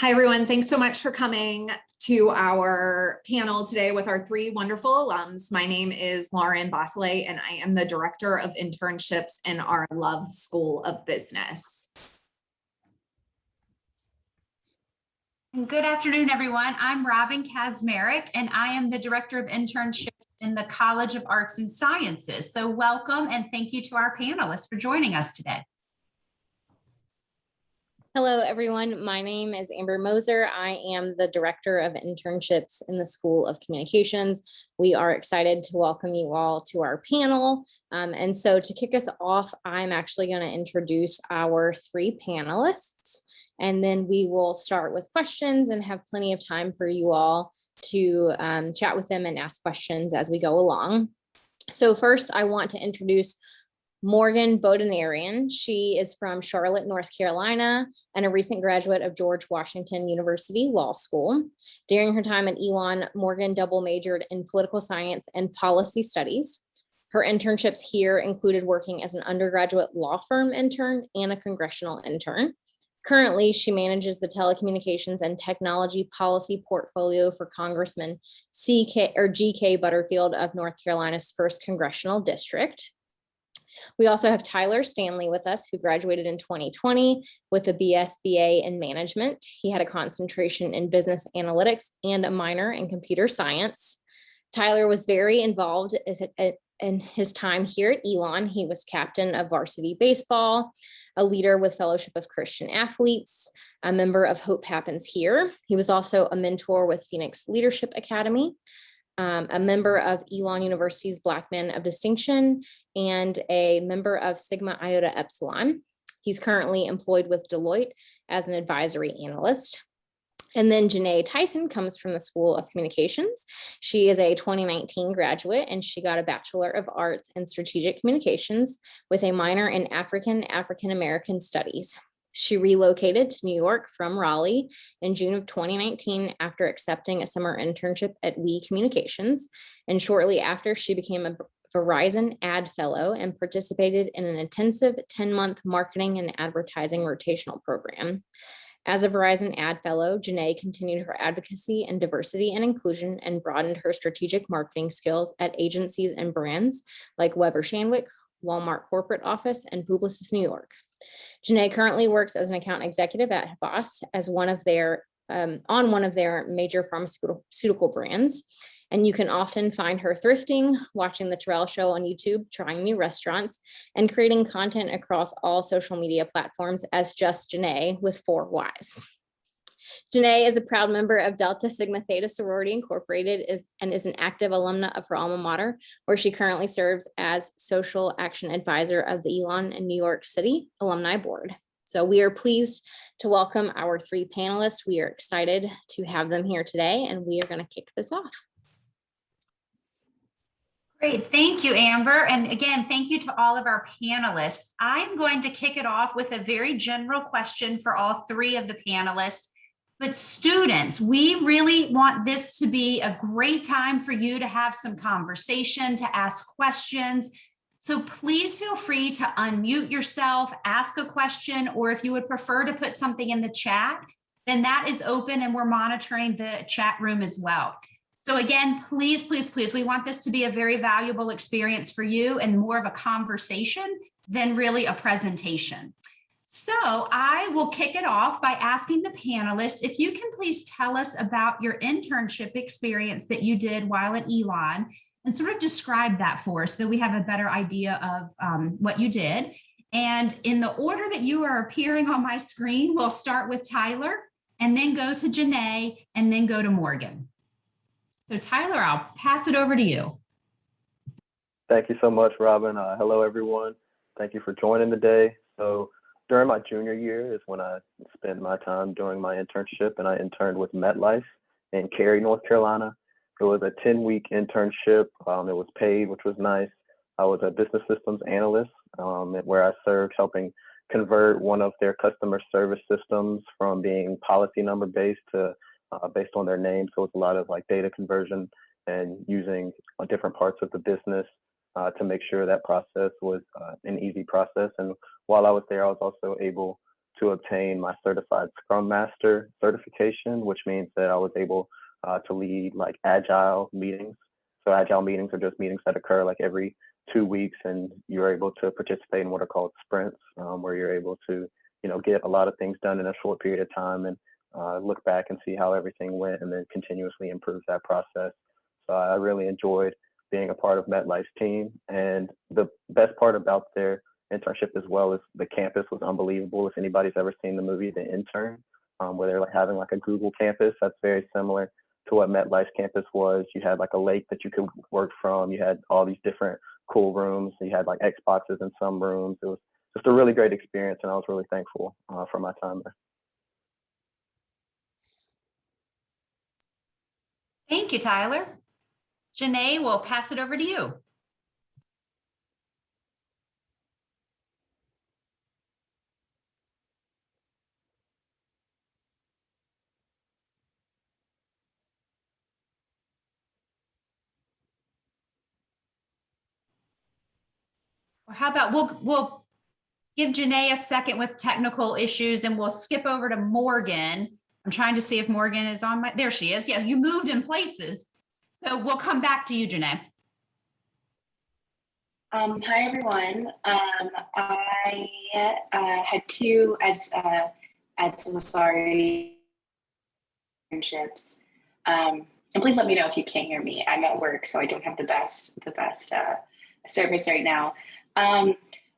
Hi, everyone. Thanks so much for coming to our panel today with our three wonderful alums. My name is Lauren Bosley, and I am the Director of Internships in our Love School of Business. Good afternoon, everyone. I'm Robin Kazmarek, and I am the Director of Internships in the College of Arts and Sciences. So welcome and thank you to our panelists for joining us today. Hello, everyone. My name is Amber Moser. I am the Director of Internships in the School of Communications. We are excited to welcome you all to our panel. And so to kick us off, I'm actually going to introduce our three panelists, and then we will start with questions and have plenty of time for you all to chat with them and ask questions as we go along. So first, I want to introduce Morgan Bodenarian. She is from Charlotte, North Carolina, and a recent graduate of George Washington University Law School. During her time at Elon, Morgan double majored in political science and policy studies. Her internships here included working as an undergraduate law firm intern and a congressional intern. Currently, she manages the telecommunications and technology policy portfolio for Congressman G.K. Butterfield of North Carolina's 1st Congressional District. We also have Tyler Stanley with us, who graduated in 2020 with a BA in management. He had a concentration in business analytics and a minor in computer science. Tyler was very involved in his time here at Elon. He was captain of varsity baseball, a leader with Fellowship of Christian Athletes, a member of Hope Happens Here. He was also a mentor with Phoenix Leadership Academy, a member of Elon University's Black Men of Distinction, and a member of Sigma Iota Epsilon. He's currently employed with Deloitte as an advisory analyst. And then Janae Tyson comes from the School of Communications. She is a 2019 graduate, and she got a Bachelor of Arts in Strategic Communications with a minor in African-American Studies. She relocated to New York from Raleigh in June of 2019 after accepting a summer internship at We Communications. And shortly after, she became a Verizon Ad Fellow and participated in an intensive 10-month marketing and advertising rotational program. As a Verizon Ad Fellow, Janae continued her advocacy and diversity and inclusion and broadened her strategic marketing skills at agencies and brands like Weber Shandwick, Walmart Corporate Office, and Publicis New York. Janae currently works as an account executive at Havas as on one of their major pharmaceutical brands. And you can often find her thrifting, watching The Terrell Show on YouTube, trying new restaurants, and creating content across all social media platforms as just Janae with 4 Ys. Janae is a proud member of Delta Sigma Theta Sorority Incorporated and is an active alumna of her alma mater, where she currently serves as social action advisor of the Elon and New York City Alumni Board. So we are pleased to welcome our three panelists. We are excited to have them here today, and we are going to kick this off. Great, thank you, Amber. And again, thank you to all of our panelists. I'm going to kick it off with a very general question for all three of the panelists. But students, we really want this to be a great time for you to have some conversation, to ask questions. So please feel free to unmute yourself, ask a question, or if you would prefer to put something in the chat, then that is open and we're monitoring the chat room as well. So again, please, please, please, we want this to be a very valuable experience for you and more of a conversation than really a presentation. So I will kick it off by asking the panelists, if you can please tell us about your internship experience that you did while at Elon and sort of describe that for us so that we have a better idea of what you did. And in the order that you are appearing on my screen, we'll start with Tyler and then go to Janae and then go to Morgan. So Tyler, I'll pass it over to you. Thank you so much, Robin. Hello, everyone. Thank you for joining today. So during my junior year is when I spent my time during my internship, and I interned with MetLife in Cary, North Carolina. It was a 10-week internship. It was paid, which was nice. I was a business systems analyst where I served helping convert one of their customer service systems from being policy number based to based on their name. So it's a lot of like data conversion and using different parts of the business to make sure that process was an easy process. And while I was there, I was also able to obtain my certified Scrum Master certification, which means that I was able to lead like agile meetings. So agile meetings are just meetings that occur like every 2 weeks, and you're able to participate in what are called sprints, where you're able to, get a lot of things done in a short period of time and look back and see how everything went, and then continuously improve that process. So I really enjoyed being a part of MetLife's team. And the best part about their internship as well is the campus was unbelievable. If anybody's ever seen the movie The Intern, where they're like having like a Google campus, that's very similar to what MetLife's campus was. You had like a lake that you could work from. You had all these different cool rooms. You had like Xboxes in some rooms. It was just a really great experience, and I was really thankful for my time there. Thank you, Tyler. Janae, we'll pass it over to you. Or how about we'll give Janae a second with technical issues, and we'll skip over to Morgan. I'm trying to see if Morgan is on there she is. Yes, you moved in places. So we'll come back to you, Janae. Hi, everyone. I had two, as sorry, internships. And please let me know if you can't hear me. I'm at work, so I don't have the best service right now.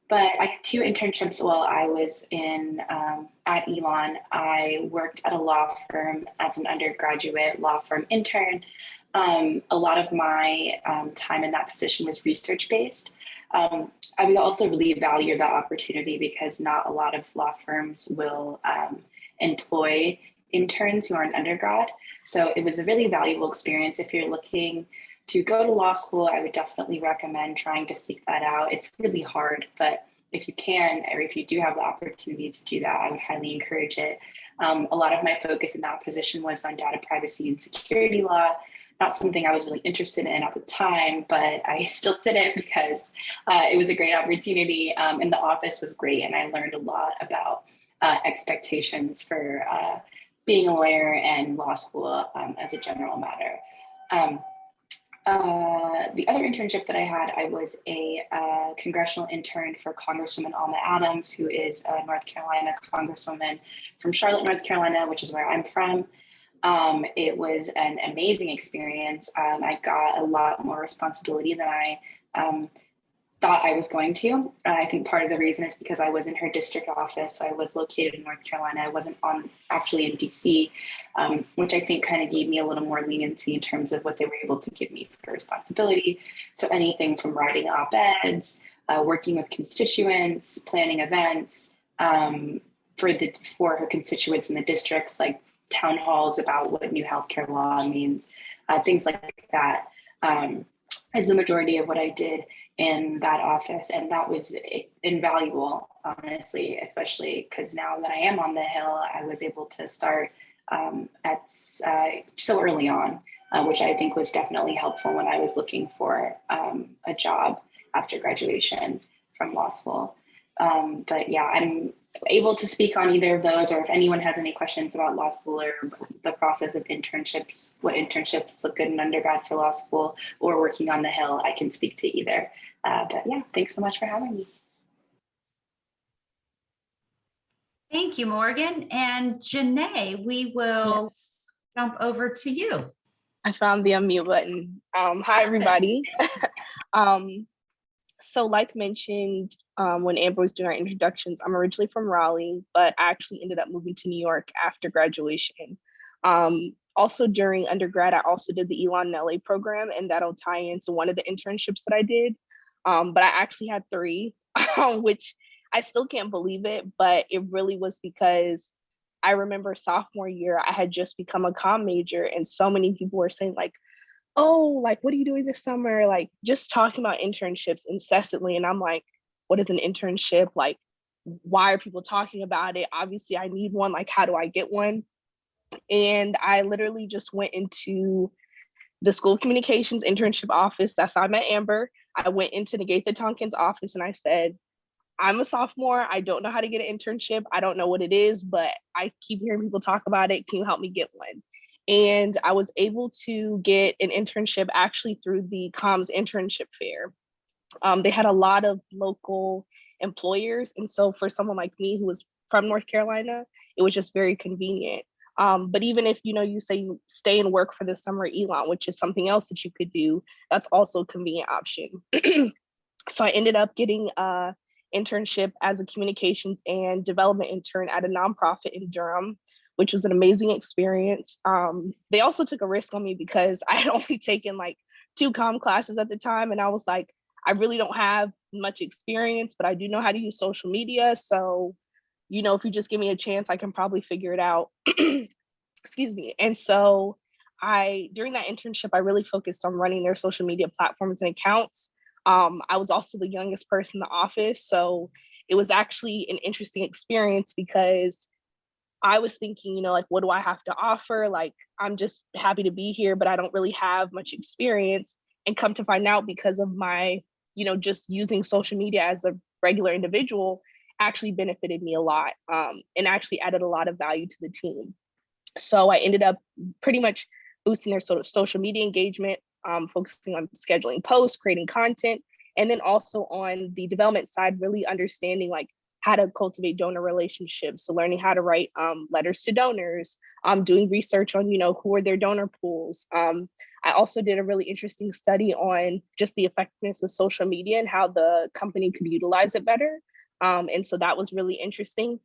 But I had two internships while I was at Elon. I worked at a law firm as an undergraduate law firm intern. A lot of my time in that position was research-based. I would also really value that opportunity because not a lot of law firms will employ interns who are an undergrad. So it was a really valuable experience. If you're looking to go to law school, I would definitely recommend trying to seek that out. It's really hard, but if you can, or if you do have the opportunity to do that, I would highly encourage it. A lot of my focus in that position was on data privacy and security law. Not something I was really interested in at the time, but I still did it because it was a great opportunity, and the office was great, and I learned a lot about expectations for being a lawyer and law school as a general matter. The other internship that I had, I was a congressional intern for Congresswoman Alma Adams, who is a North Carolina Congresswoman from Charlotte, North Carolina, which is where I'm from. It was an amazing experience. I got a lot more responsibility than I thought I was going to. I think part of the reason is because I was in her district office. So I was located in North Carolina. I wasn't actually in DC, which I think kind of gave me a little more leniency in terms of what they were able to give me for responsibility. So anything from writing op-eds, working with constituents, planning events for her constituents in the districts, like town halls about what new healthcare law means, things like that, is the majority of what I did in that office. And that was invaluable, honestly, especially because now that I am on the Hill, I was able to start so early on, which I think was definitely helpful when I was looking for a job after graduation from law school. But yeah, I'm able to speak on either of those, or if anyone has any questions about law school or the process of internships, what internships look good in undergrad for law school, or working on the Hill, I can speak to either. But yeah, thanks so much for having me. Thank you, Morgan. And Janae, we will jump over to you. I found the unmute button. Hi, everybody. So like mentioned, when Amber was doing our introductions, I'm originally from Raleigh, but I actually ended up moving to New York after graduation. Also during undergrad, I also did the Elon in LA program, and that'll tie into one of the internships that I did. But I actually had 3, which I still can't believe it, but it really was because I remember sophomore year, I had just become a comm major, and so many people were saying like, oh, like, what are you doing this summer? Like, just talking about internships incessantly. And I'm like, what is an internship? Like, why are people talking about it? Obviously, I need one. Like, how do I get one? And I literally just went into the school communications internship office. That's how I met Amber. I went into Negatha Tonkin's office and I said, I'm a sophomore. I don't know how to get an internship. I don't know what it is, but I keep hearing people talk about it. Can you help me get one? And I was able to get an internship actually through the comms internship fair. They had a lot of local employers. And so for someone like me who was from North Carolina, it was just very convenient. But even if, you say you stay and work for the summer at Elon, which is something else that you could do, that's also a convenient option. So I ended up getting a internship as a communications and development intern at a nonprofit in Durham, which was an amazing experience. They also took a risk on me because I had only taken like 2 comm classes at the time. And I was like, I really don't have much experience, but I do know how to use social media. So, if you just give me a chance, I can probably figure it out. Excuse me. And so during that internship, I really focused on running their social media platforms and accounts. I was also the youngest person in the office. So it was actually an interesting experience because I was thinking, like, what do I have to offer? Like, I'm just happy to be here, but I don't really have much experience. And come to find out, because of my, just using social media as a regular individual actually benefited me a lot, and actually added a lot of value to the team. So I ended up pretty much boosting their sort of social media engagement, focusing on scheduling posts, creating content, and then also on the development side, really understanding like how to cultivate donor relationships. So learning how to write letters to donors, doing research on, who are their donor pools. I also did a really interesting study on just the effectiveness of social media and how the company could utilize it better. And so that was really interesting.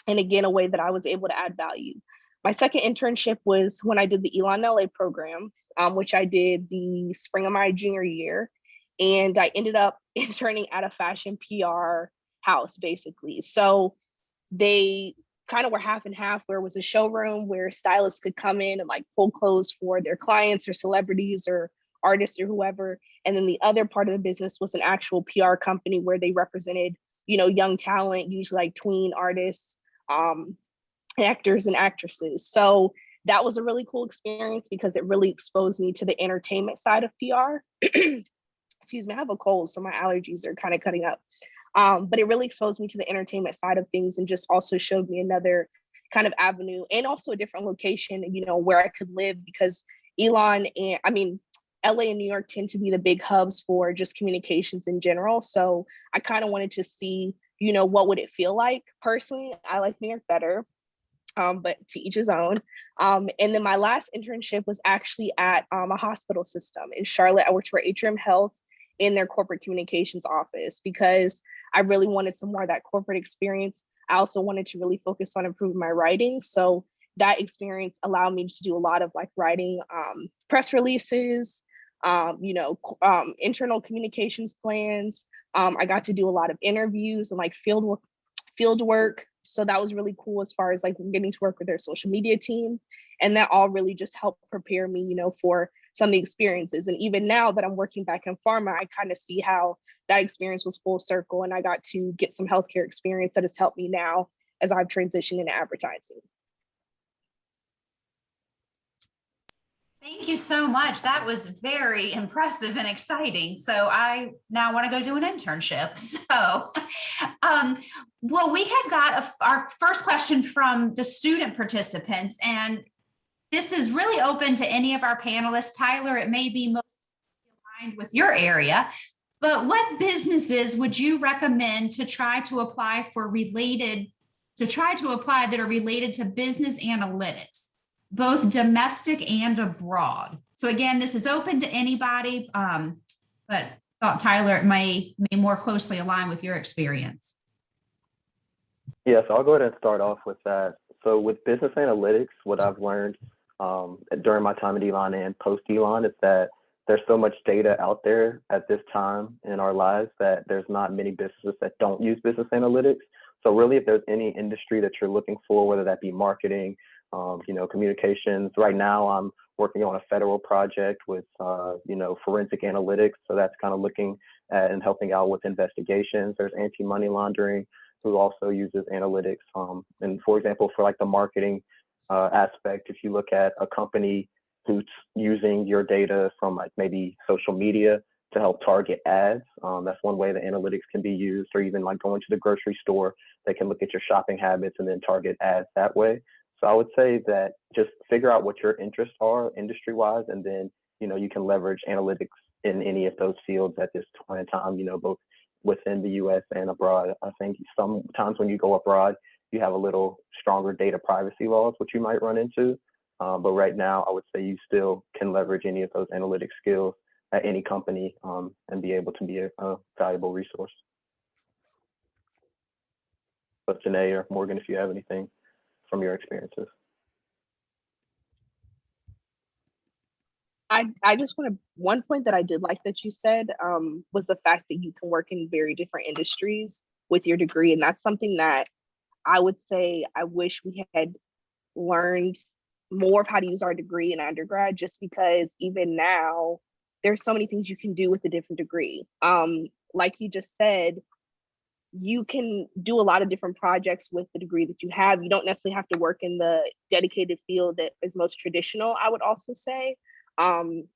And again, a way that I was able to add value. My second internship was when I did the Elon LA program, which I did the spring of my junior year. And I ended up interning at a fashion PR house, basically. So they kind of were half and half, where it was a showroom where stylists could come in and like pull clothes for their clients or celebrities or artists or whoever. And then the other part of the business was an actual PR company where they represented, young talent, usually like tween artists, actors and actresses. So that was a really cool experience because it really exposed me to the entertainment side of PR. Excuse me, I have a cold, so my allergies are kind of cutting up. But it really exposed me to the entertainment side of things and just also showed me another kind of avenue and also a different location, where I could live, because LA and New York tend to be the big hubs for just communications in general. So I kind of wanted to see, what would it feel like? Personally, I like New York better. But to each his own. And then my last internship was actually at a hospital system in Charlotte. I worked for Atrium Health in their corporate communications office because I really wanted some more of that corporate experience. I also wanted to really focus on improving my writing. So that experience allowed me to do a lot of like writing press releases, internal communications plans. I got to do a lot of interviews and like field work. So that was really cool as far as like getting to work with their social media team. And that all really just helped prepare me, for some of the experiences. And even now that I'm working back in pharma, I kind of see how that experience was full circle. And I got to get some healthcare experience that has helped me now as I've transitioned into advertising. Thank you so much. That was very impressive and exciting. So I now want to go do an internship. So, well, we have got our first question from the student participants, and this is really open to any of our panelists. Tyler, it may be most aligned with your area, but what businesses would you recommend to try to apply that are related to business analytics, both domestic and abroad? So again, this is open to anybody, but thought Tyler may more closely align with your experience. Yeah, so I'll go ahead and start off with that. So with business analytics, what I've learned during my time at Elon and post-Elon is that there's so much data out there at this time in our lives that there's not many businesses that don't use business analytics. So really, if there's any industry that you're looking for, whether that be marketing, communications. Right now, I'm working on a federal project with, forensic analytics. So that's kind of looking at and helping out with investigations. There's anti-money laundering, who also uses analytics. And for example, for like the marketing aspect, if you look at a company who's using your data from like maybe social media to help target ads. That's one way the analytics can be used, or even like going to the grocery store, they can look at your shopping habits and then target ads that way. So I would say that just figure out what your interests are industry-wise, and then, you can leverage analytics in any of those fields at this point in time, both within the US and abroad. I think sometimes when you go abroad, you have a little stronger data privacy laws, which you might run into. But right now, I would say you still can leverage any of those analytic skills at any company and be able to be a valuable resource. But Janae or Morgan, if you have anything from your experiences. I just want to, one point that I did like that you said was the fact that you can work in very different industries with your degree. And that's something that I would say I wish we had learned more of how to use our degree in undergrad, just because even now there's so many things you can do with a different degree. Like you just said, you can do a lot of different projects with the degree that you have. You don't necessarily have to work in the dedicated field that is most traditional, I would also say. And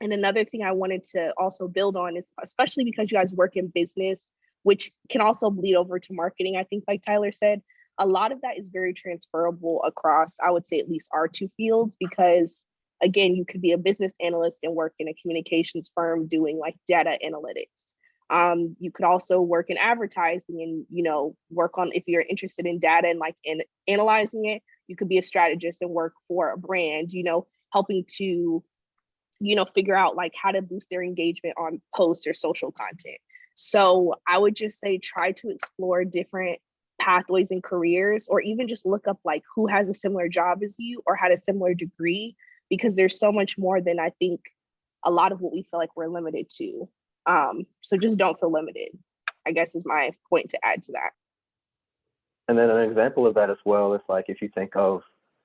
another thing I wanted to also build on is, especially because you guys work in business, which can also bleed over to marketing, I think, like Tyler said, a lot of that is very transferable across, I would say, at least our two fields, because again, you could be a business analyst and work in a communications firm doing like data analytics. You could also work in advertising and, work on, if you're interested in data and like in analyzing it, you could be a strategist and work for a brand, helping to, figure out like how to boost their engagement on posts or social content. So I would just say, try to explore different pathways and careers, or even just look up like who has a similar job as you or had a similar degree, because there's so much more than I think a lot of what we feel like we're limited to. So just don't feel limited, I guess, is my point to add to that. And then an example of that as well is like, if you think of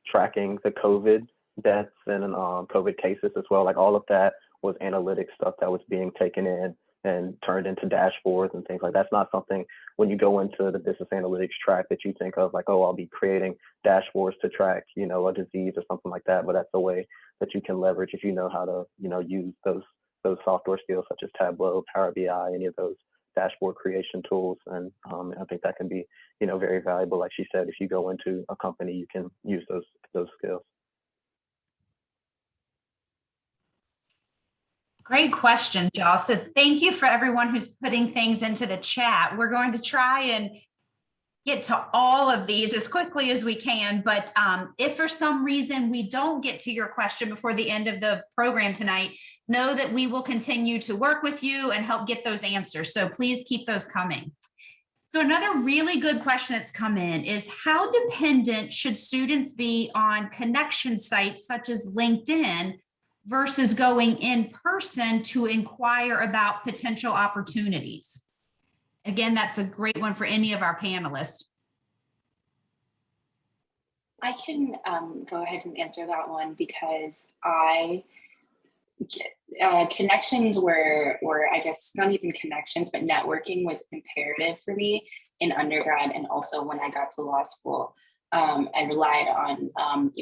tracking the COVID deaths and COVID cases as well, like all of that was analytic stuff that was being taken in and turned into dashboards and things like that. That's not something when you go into the business analytics track that you think of like, oh, I'll be creating dashboards to track, a disease or something like that. But that's a way that you can leverage if you know how to, use those software skills such as Tableau, Power BI, any of those dashboard creation tools. And I think that can be, very valuable. Like she said, if you go into a company, you can use those skills. Great questions, y'all. So thank you for everyone who's putting things into the chat. We're going to try and get to all of these as quickly as we can. But if for some reason we don't get to your question before the end of the program tonight, know that we will continue to work with you and help get those answers. So please keep those coming. So another really good question that's come in is, how dependent should students be on connection sites such as LinkedIn versus going in person to inquire about potential opportunities? Again, that's a great one for any of our panelists. I can go ahead and answer that one, because connections were, I guess not even connections, but networking was imperative for me in undergrad, and also when I got to law school. I relied on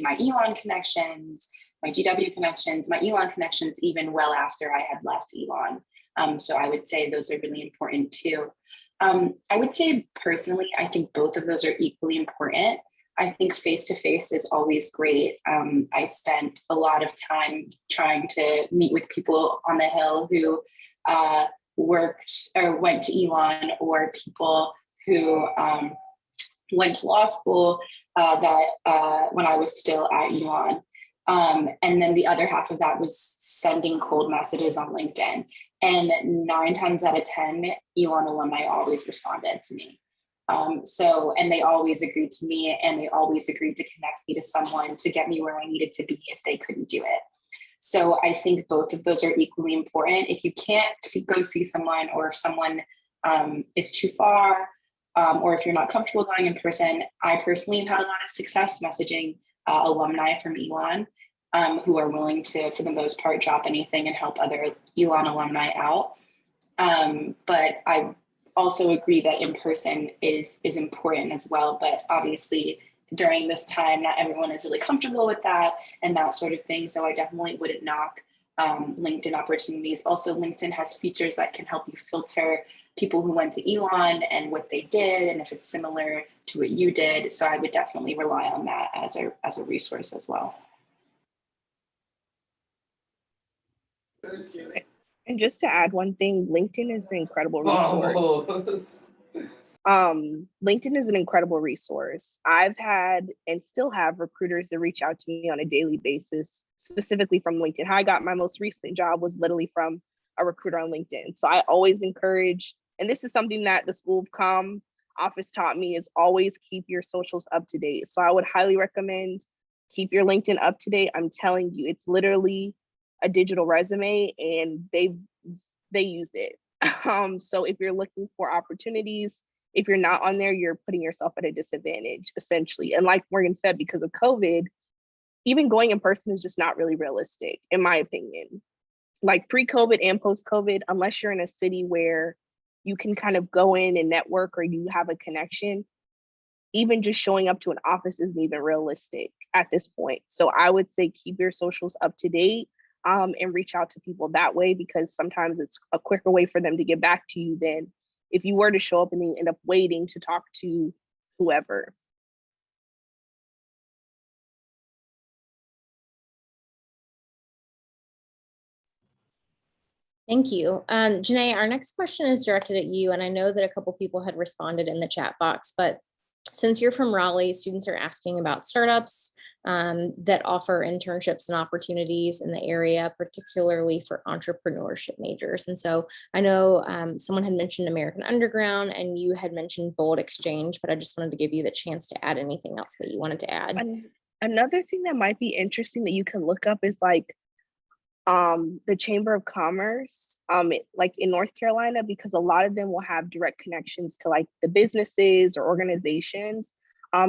my Elon connections, my GW connections, my Elon connections, even well after I had left Elon. So I would say those are really important too. I would say personally, I think both of those are equally important. I think face-to-face is always great. I spent a lot of time trying to meet with people on the Hill who worked or went to Elon, or people who went to law school when I was still at Elon. And then the other half of that was sending cold messages on LinkedIn. And 9 times out of 10, Elon alumni always responded to me. And they always agreed to me, and they always agreed to connect me to someone to get me where I needed to be if they couldn't do it. So I think both of those are equally important. If you can't go see someone, or if someone is too far, or if you're not comfortable going in person, I personally have had a lot of success messaging alumni from Elon who are willing to, for the most part, drop anything and help other Elon alumni out. But I also agree that in person is important as well. But obviously, during this time, not everyone is really comfortable with that and that sort of thing. So I definitely wouldn't knock LinkedIn opportunities. Also, LinkedIn has features that can help you filter people who went to Elon and what they did, and if it's similar to what you did. So I would definitely rely on that as a resource as well. And just to add one thing, LinkedIn is an incredible resource. LinkedIn is an incredible resource. I've had and still have recruiters that reach out to me on a daily basis, specifically from LinkedIn. How I got my most recent job was literally from a recruiter on LinkedIn. So I always encourage, and this is something that the School of Comm office taught me, is always keep your socials up to date. So I would highly recommend keep your LinkedIn up to date. I'm telling you, it's literally a digital resume, and they use it. So if you're looking for opportunities, if you're not on there, you're putting yourself at a disadvantage, essentially. And like Morgan said, because of COVID, even going in person is just not really realistic, in my opinion. Like pre-COVID and post-COVID, unless you're in a city where you can kind of go in and network or you have a connection, even just showing up to an office isn't even realistic at this point. So I would say keep your socials up to date, and reach out to people that way, because sometimes it's a quicker way for them to get back to you than if you were to show up and then end up waiting to talk to whoever. Thank you. Janae, our next question is directed at you, and I know that a couple people had responded in the chat box, but since you're from Raleigh, students are asking about startups that offer internships and opportunities in the area, particularly for entrepreneurship majors. And so I know someone had mentioned American Underground and you had mentioned Bold Exchange, but I just wanted to give you the chance to add anything else that you wanted to add. And another thing that might be interesting that you can look up is like the Chamber of Commerce, like in North Carolina, because a lot of them will have direct connections to like the businesses or organizations.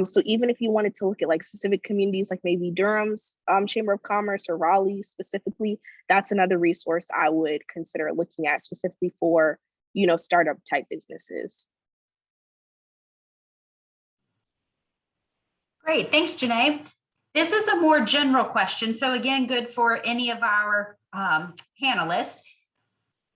So even if you wanted to look at like specific communities, like maybe Durham's Chamber of Commerce or Raleigh specifically, that's another resource I would consider looking at specifically for, you know, startup type businesses. Great, thanks, Janae. This is a more general question. So again, good for any of our panelists.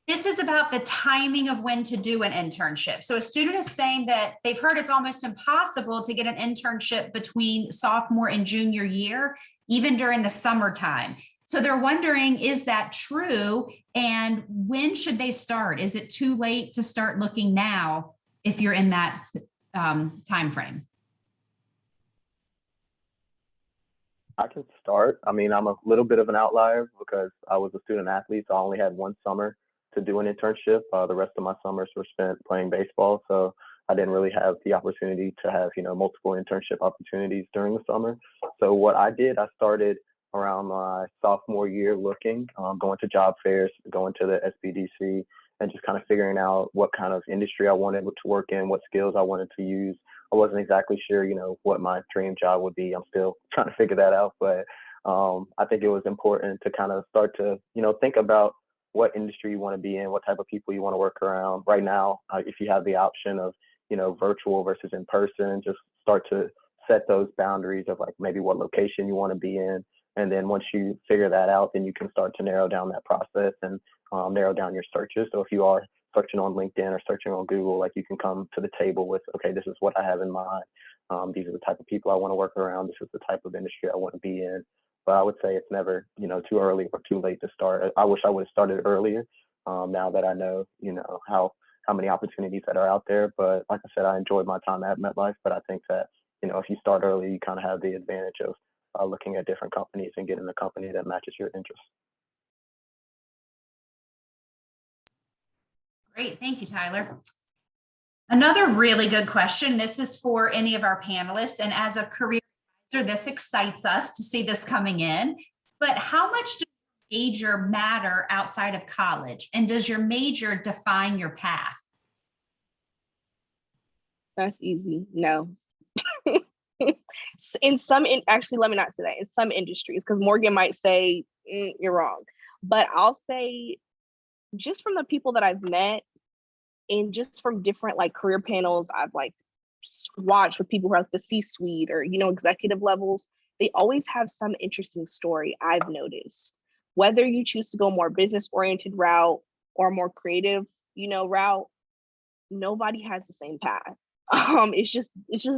This is about the timing of when to do an internship. So a student is saying that they've heard it's almost impossible to get an internship between sophomore and junior year, even during the summertime. So they're wondering, is that true? And when should they start? Is it too late to start looking now if you're in that time frame? I can start. I mean, I'm a little bit of an outlier because I was a student athlete, so I only had one summer to do an internship. The rest of my summers were spent playing baseball, so I didn't really have the opportunity to have, you know, multiple internship opportunities during the summer. So what I did, I started around my sophomore year looking, going to job fairs, going to the SBDC, and just kind of figuring out what kind of industry I wanted to work in, what skills I wanted to use. I wasn't exactly sure, you know, what my dream job would be. I'm still trying to figure that out, but I think it was important to kind of start to, you know, think about what industry you want to be in, what type of people you want to work around. Right now, if you have the option of, you know, virtual versus in person, just start to set those boundaries of like maybe what location you want to be in. And then once you figure that out, then you can start to narrow down that process and narrow down your searches. So if you are searching on LinkedIn or searching on Google, like you can come to the table with, okay, this is what I have in mind. These are the type of people I want to work around. This is the type of industry I want to be in. But I would say it's never, you know, too early or too late to start. I wish I would have started earlier. Now that I know, you know, how many opportunities that are out there. But like I said, I enjoyed my time at MetLife. But I think that, you know, if you start early, you kind of have the advantage of looking at different companies and getting a company that matches your interests. Great, thank you, Tyler. Another really good question. This is for any of our panelists, and as a career advisor, this excites us to see this coming in. But how much does your major matter outside of college, and does your major define your path? That's easy. No. Actually, let me not say that. In some industries, because Morgan might say you're wrong, but I'll say just from the people that I've met and just from different like career panels I've like watched with people who are at the C-suite or, you know, executive levels, they always have some interesting story I've noticed. whether you choose to go more business oriented route or more creative, route, nobody has the same path. It's just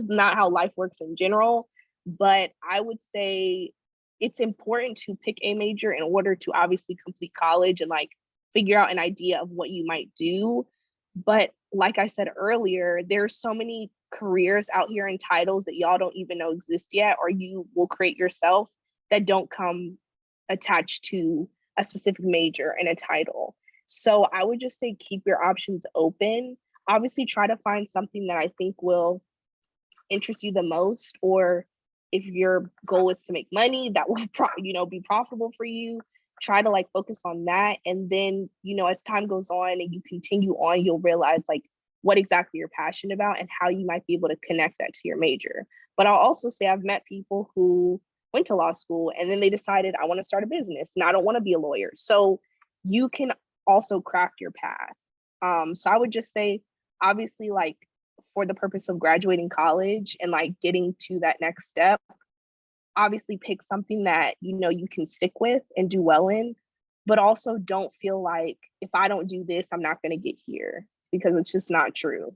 not how life works in general. But I would say it's important to pick a major in order to obviously complete college and like figure out an idea of what you might do. But like I said earlier, there's so many careers out here and titles that y'all don't even know exist yet, or you will create yourself, that don't come attached to a specific major and a title. So I would just say keep your options open. Obviously, try to find something that I think will interest you the most, or if your goal is to make money that will be profitable for you, try to like focus on that. And then, as time goes on and you continue on, you'll realize like what exactly you're passionate about and how you might be able to connect that to your major. But I'll also say I've met people who went to law school and then they decided, I want to start a business and I don't want to be a lawyer. So you can also craft your path. So I would just say, obviously, like for the purpose of graduating college and like getting to that next step, obviously pick something that you can stick with and do well in, but also don't feel like if I don't do this, I'm not going to get here, because it's just not true.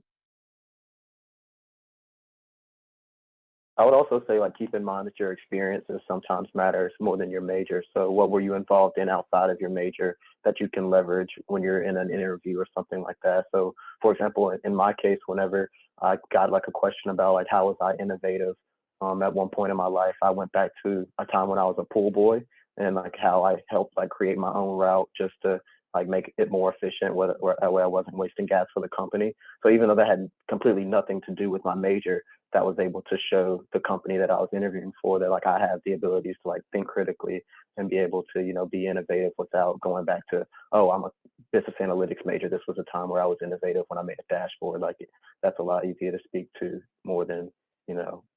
I would also say, like, keep in mind that your experiences sometimes matters more than your major. So what were you involved in outside of your major that you can leverage when you're in an interview or something like that? So for example, in my case, whenever I got like a question about like how was I innovative, at one point in my life, I went back to a time when I was a pool boy and like how I helped like create my own route just to like make it more efficient, where I wasn't wasting gas for the company. So even though that had completely nothing to do with my major, that was able to show the company that I was interviewing for that like I have the abilities to like think critically and be able to, be innovative without going back to, oh, I'm a business analytics major. This was a time where I was innovative when I made a dashboard. Like that's a lot easier to speak to more than,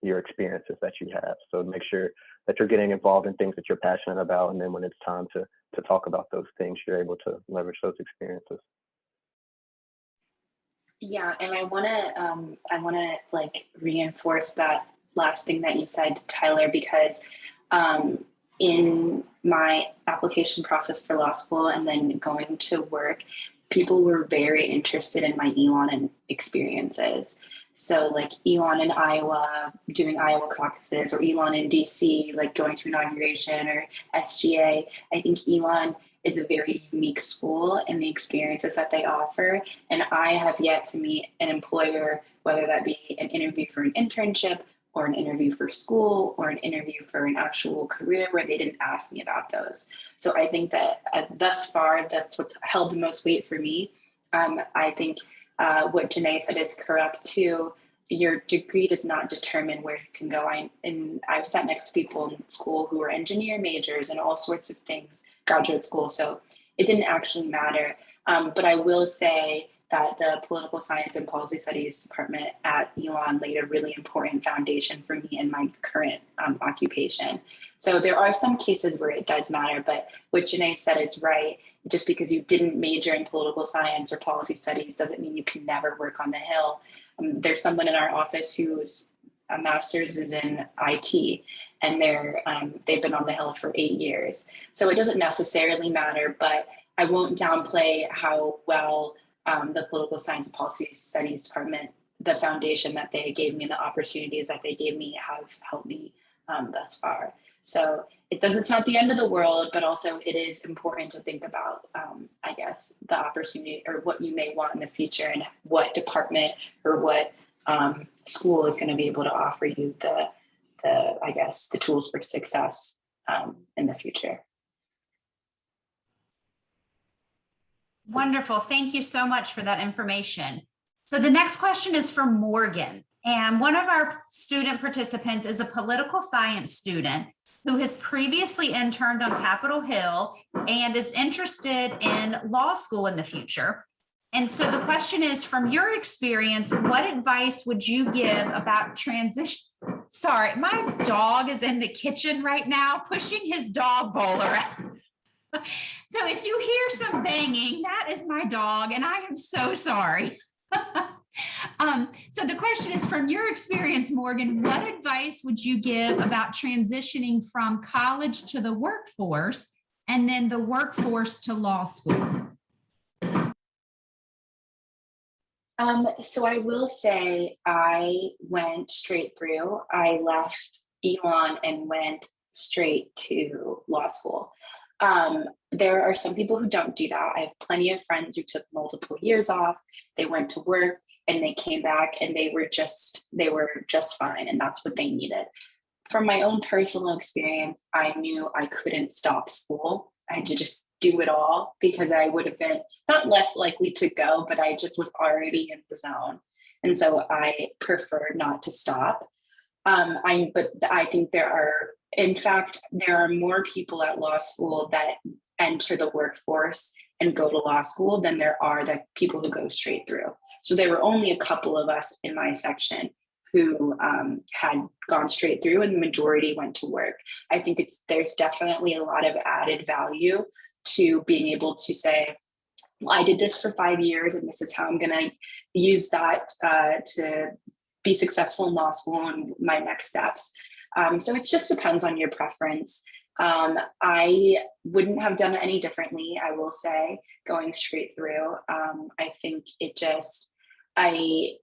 your experiences that you have. So make sure that you're getting involved in things that you're passionate about. And then when it's time to talk about those things, you're able to leverage those experiences. Yeah, and I wanna like reinforce that last thing that you said, Tyler, because in my application process for law school and then going to work, people were very interested in my Elon experiences. So like Elon in Iowa, doing Iowa caucuses, or Elon in DC, like going to inauguration, or SGA. I think Elon is a very unique school and the experiences that they offer. And I have yet to meet an employer, whether that be an interview for an internship or an interview for school or an interview for an actual career, where they didn't ask me about those. So I think that thus far, that's what's held the most weight for me. I think what Janae said is correct too. Your degree does not determine where you can go. I've sat next to people in school who were engineer majors and all sorts of things, graduate school. So it didn't actually matter. But I will say that the political science and policy studies department at Elon laid a really important foundation for me in my current occupation. So there are some cases where it does matter, but what Janae said is right. Just because you didn't major in political science or policy studies doesn't mean you can never work on the Hill. There's someone in our office whose master's is in IT, and they've been on the Hill for 8 years. So it doesn't necessarily matter, but I won't downplay how well the political science and policy studies department, the foundation that they gave me and the opportunities that they gave me have helped me thus far. So it's not the end of the world, but also it is important to think about, I guess, the opportunity or what you may want in the future and what department or what school is going to be able to offer you the tools for success in the future. Wonderful. Thank you so much for that information. So the next question is from Morgan. And one of our student participants is a political science student who has previously interned on Capitol Hill and is interested in law school in the future. And so the question is, from your experience, what advice would you give about transition? Sorry, my dog is in the kitchen right now, pushing his dog bowl around. So if you hear some banging, that is my dog, and I am so sorry. So the question is, from your experience, Morgan, what advice would you give about transitioning from college to the workforce? and then the workforce to law school? So I will say I went straight through. I left Elon and went straight to law school. There are some people who don't do that. I have plenty of friends who took multiple years off. They went to work and they came back and they were just fine, and that's what they needed. From my own personal experience, I knew I couldn't stop school. I had to just do it all because I would have been not less likely to go, but I just was already in the zone. And so I preferred not to stop. But I think in fact, there are more people at law school that enter the workforce and go to law school than there are that people who go straight through. So there were only a couple of us in my section who had gone straight through, and the majority went to work. I think there's definitely a lot of added value to being able to say, well, I did this for 5 years and this is how I'm going to use that to be successful in law school and my next steps. So it just depends on your preference. I wouldn't have done it any differently, I will say, going straight through. I think I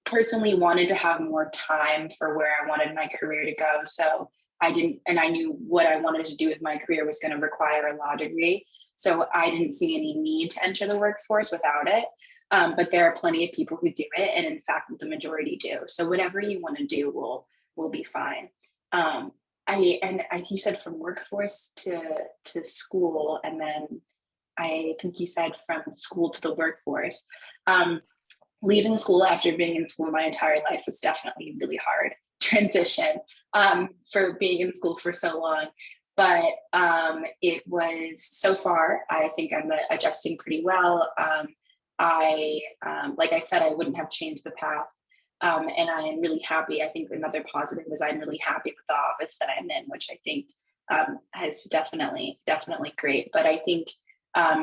personally wanted to have more time for where I wanted my career to go. So I knew what I wanted to do with my career was going to require a law degree. So I didn't see any need to enter the workforce without it. But there are plenty of people who do it. And in fact, the majority do. So whatever you want to do will be fine. You said from workforce to school, and then I think you said from school to the workforce. Leaving school after being in school my entire life was definitely a really hard transition for being in school for so long. But it was, so far, I think I'm adjusting pretty well. Like I said, I wouldn't have changed the path. And I am really happy. I think another positive is I'm really happy with the office that I'm in, which I think is definitely great. But I think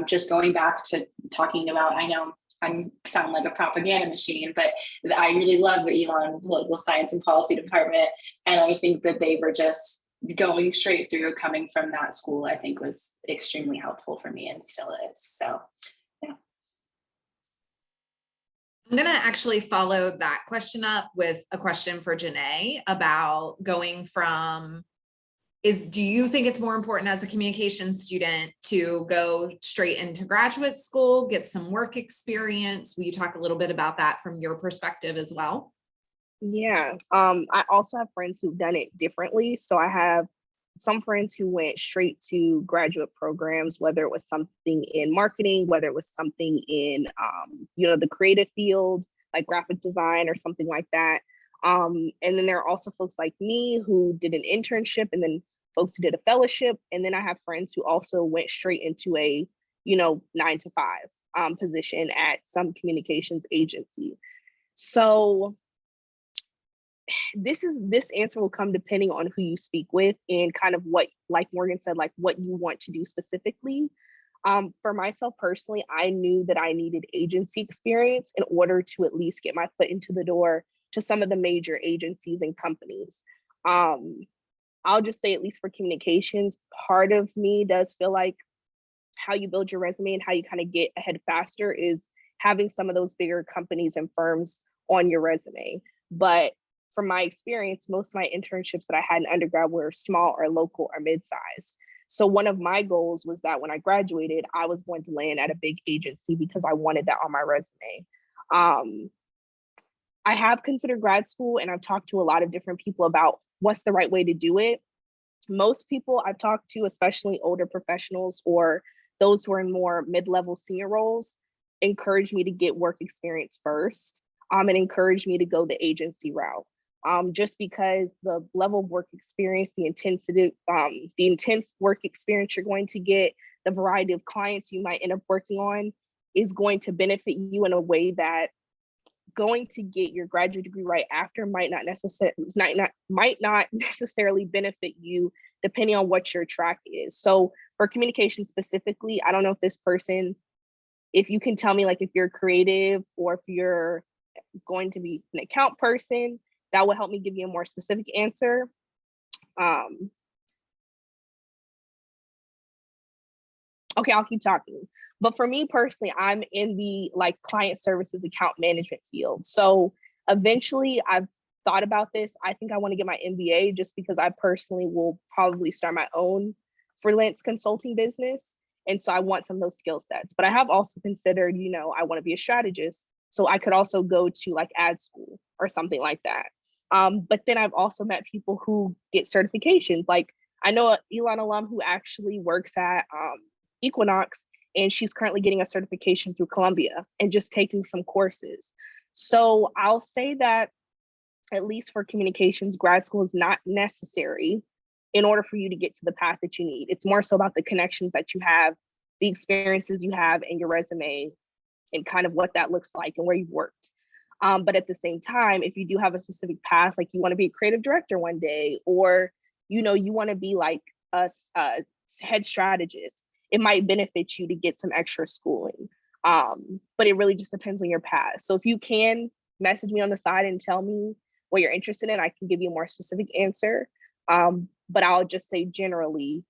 just going back to talking about, I know I sound like a propaganda machine, but I really love the Elon Political Science and Policy Department. And I think that they were just going straight through, coming from that school, I think was extremely helpful for me and still is. So, yeah. I'm going to actually follow that question up with a question for Janae about going from, do you think it's more important as a communication student to go straight into graduate school, get some work experience? Will you talk a little bit about that from your perspective as well? Yeah, I also have friends who've done it differently. So I have some friends who went straight to graduate programs, whether it was something in marketing, whether it was something in, the creative field, like graphic design or something like that. And then there are also folks like me who did an internship, and then folks who did a fellowship. And then I have friends who also went straight into a, 9-to-5 position at some communications agency. So this answer will come depending on who you speak with and kind of what, like Morgan said, like what you want to do specifically. For myself personally, I knew that I needed agency experience in order to at least get my foot into the door to some of the major agencies and companies. I'll just say, at least for communications, part of me does feel like how you build your resume and how you kind of get ahead faster is having some of those bigger companies and firms on your resume. But from my experience, most of my internships that I had in undergrad were small or local or mid-size. So one of my goals was that when I graduated, I was going to land at a big agency because I wanted that on my resume. I have considered grad school, and I've talked to a lot of different people about what's the right way to do it. Most people I've talked to, especially older professionals or those who are in more mid-level senior roles, encourage me to get work experience first, and encourage me to go the agency route. Just because the level of work experience, the intense work experience you're going to get, the variety of clients you might end up working on is going to benefit you in a way that going to get your graduate degree right after might not necessarily benefit you depending on what your track is. So for communication specifically, I don't know if this person, if you can tell me like if you're creative or if you're going to be an account person, that will help me give you a more specific answer. Okay, I'll keep talking. But for me personally, I'm in the like client services account management field. So eventually I've thought about this. I think I want to get my MBA just because I personally will probably start my own freelance consulting business. And so I want some of those skill sets. But I have also considered, I want to be a strategist. So I could also go to like ad school or something like that. But then I've also met people who get certifications. Like I know an Elon alum who actually works at Equinox, and she's currently getting a certification through Columbia and just taking some courses. So I'll say that at least for communications, grad school is not necessary in order for you to get to the path that you need. It's more so about the connections that you have, the experiences you have, and your resume, and kind of what that looks like and where you've worked. But at the same time, if you do have a specific path, like you want to be a creative director one day, or you want to be like a head strategist, it might benefit you to get some extra schooling. But it really just depends on your path. So if you can message me on the side and tell me what you're interested in, I can give you a more specific answer. But I'll just say generally,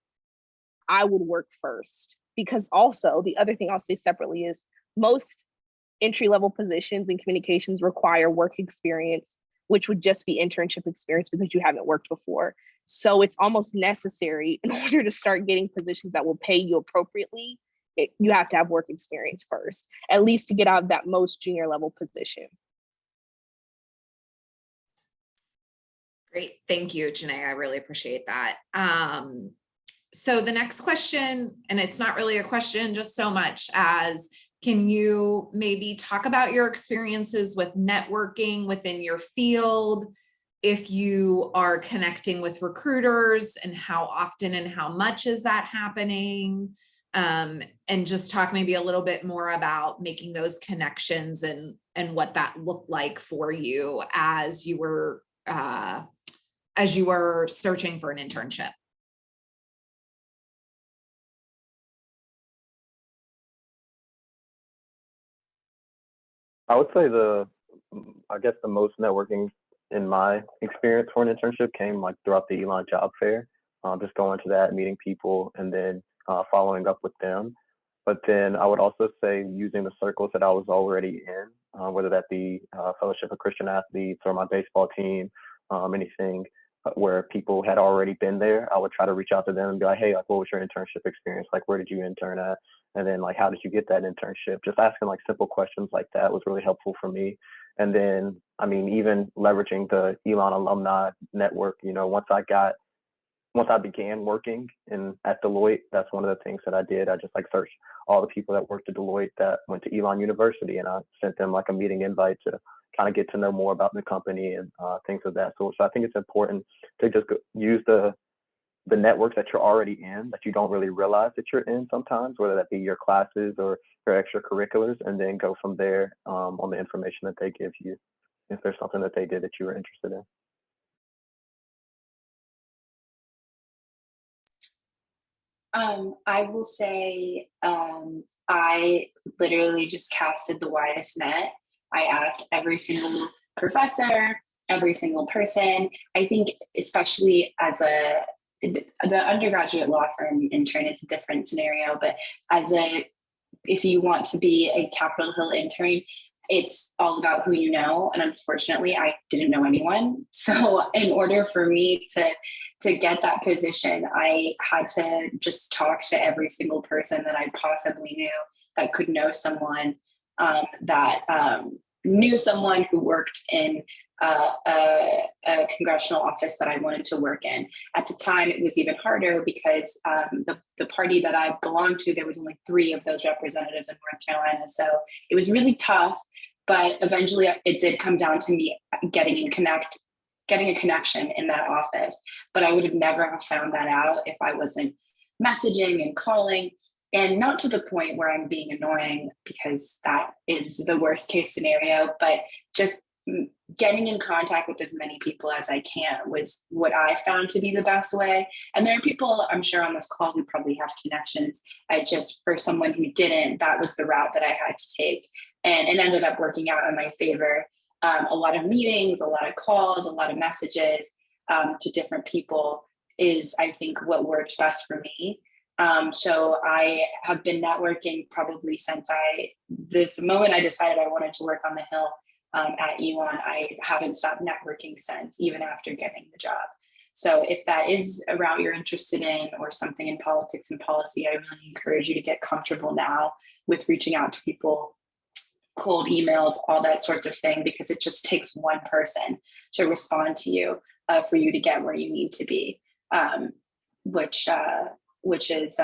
I would work first, because also the other thing I'll say separately is most entry-level positions in communications require work experience, which would just be internship experience because you haven't worked before. So it's almost necessary in order to start getting positions that will pay you appropriately. You have to have work experience first, at least to get out of that most junior level position. Great. Thank you, Janae. I really appreciate that. So the next question, and it's not really a question just so much as, can you maybe talk about your experiences with networking within your field? If you are connecting with recruiters, and how often and how much is that happening? And just talk maybe a little bit more about making those connections and what that looked like for you as you were searching for an internship. I would say I guess the most networking in my experience for an internship came like throughout the Elon job fair, just going to that, meeting people, and then following up with them. But then I would also say using the circles that I was already in, whether that be Fellowship of Christian Athletes or my baseball team, anything where people had already been there, I would try to reach out to them and be like, hey, like, what was your internship experience? Like, where did you intern at? And then like, how did you get that internship? Just asking like simple questions like that was really helpful for me. And then, I mean, even leveraging the Elon alumni network, once I began working at Deloitte, that's one of the things that I did. I just like searched all the people that worked at Deloitte that went to Elon University, and I sent them like a meeting invite to kind of get to know more about the company and things of that sort. So I think it's important to just use the networks that you're already in, that you don't really realize that you're in sometimes, whether that be your classes or your extracurriculars, and then go from there on the information that they give you, if there's something that they did that you were interested in. I will say I literally just casted the widest net. I asked every single professor, every single person. I think especially as the undergraduate law firm intern, it's a different scenario, but if you want to be a Capitol Hill intern, it's all about who you know. And unfortunately, I didn't know anyone. So in order for me to get that position, I had to just talk to every single person that I possibly knew that could know someone that knew someone who worked in a congressional office that I wanted to work in. At the time, it was even harder because the party that I belonged to, there was only 3 of those representatives in North Carolina. So it was really tough, but eventually it did come down to me getting a connection in that office. But I would have never have found that out if I wasn't messaging and calling. And not to the point where I'm being annoying, because that is the worst case scenario, but just getting in contact with as many people as I can was what I found to be the best way. And there are people, I'm sure, on this call who probably have connections. Just for someone who didn't, that was the route that I had to take. And it ended up working out in my favor. A lot of meetings, a lot of calls, a lot of messages to different people is, I think, what worked best for me. So I have been networking probably since this moment I decided I wanted to work on the Hill at Elon. I haven't stopped networking since, even after getting the job. So if that is a route you're interested in or something in politics and policy, I really encourage you to get comfortable now with reaching out to people, cold emails, all that sorts of thing, because it just takes one person to respond to you for you to get where you need to be, which is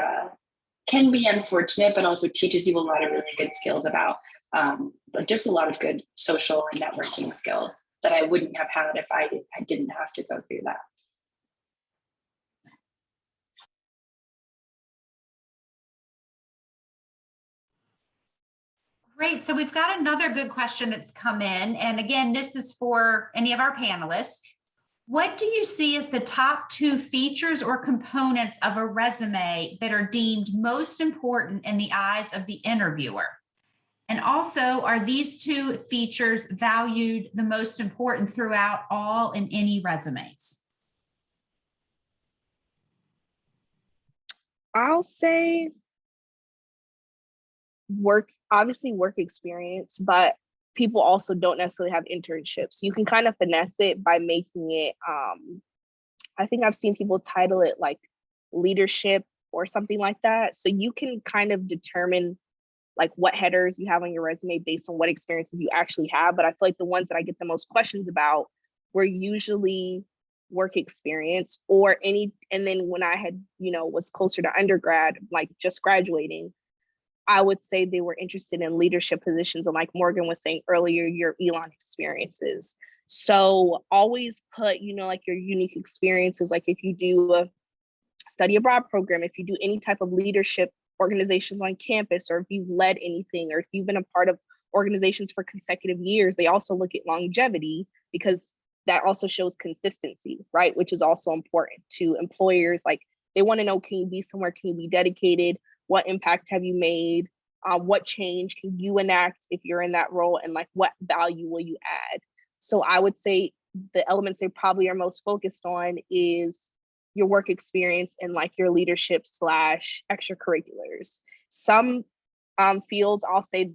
can be unfortunate, but also teaches you a lot of really good skills about just a lot of good social and networking skills that I wouldn't have had if I didn't have to go through that. Great. So we've got another good question that's come in. And again, this is for any of our panelists. What do you see as the top 2 features or components of a resume that are deemed most important in the eyes of the interviewer? And also, are these 2 features valued the most important throughout all and any resumes? I'll say obviously work experience, but people also don't necessarily have internships. You can kind of finesse it by making it, I think I've seen people title it like leadership or something like that. So you can kind of determine like what headers you have on your resume based on what experiences you actually have. But I feel like the ones that I get the most questions about were usually work experience or any, and then when I had, was closer to undergrad, like just graduating, I would say they were interested in leadership positions. And like Morgan was saying earlier, your Elon experiences. So always put, like your unique experiences, like if you do a study abroad program, if you do any type of leadership organizations on campus, or if you've led anything, or if you've been a part of organizations for consecutive years, they also look at longevity because that also shows consistency, right? Which is also important to employers. Like they want to know, can you be somewhere? Can you be dedicated? What impact have you made? What change can you enact if you're in that role? And like, what value will you add? So I would say the elements they probably are most focused on is your work experience and like your leadership / extracurriculars. Some fields, I'll say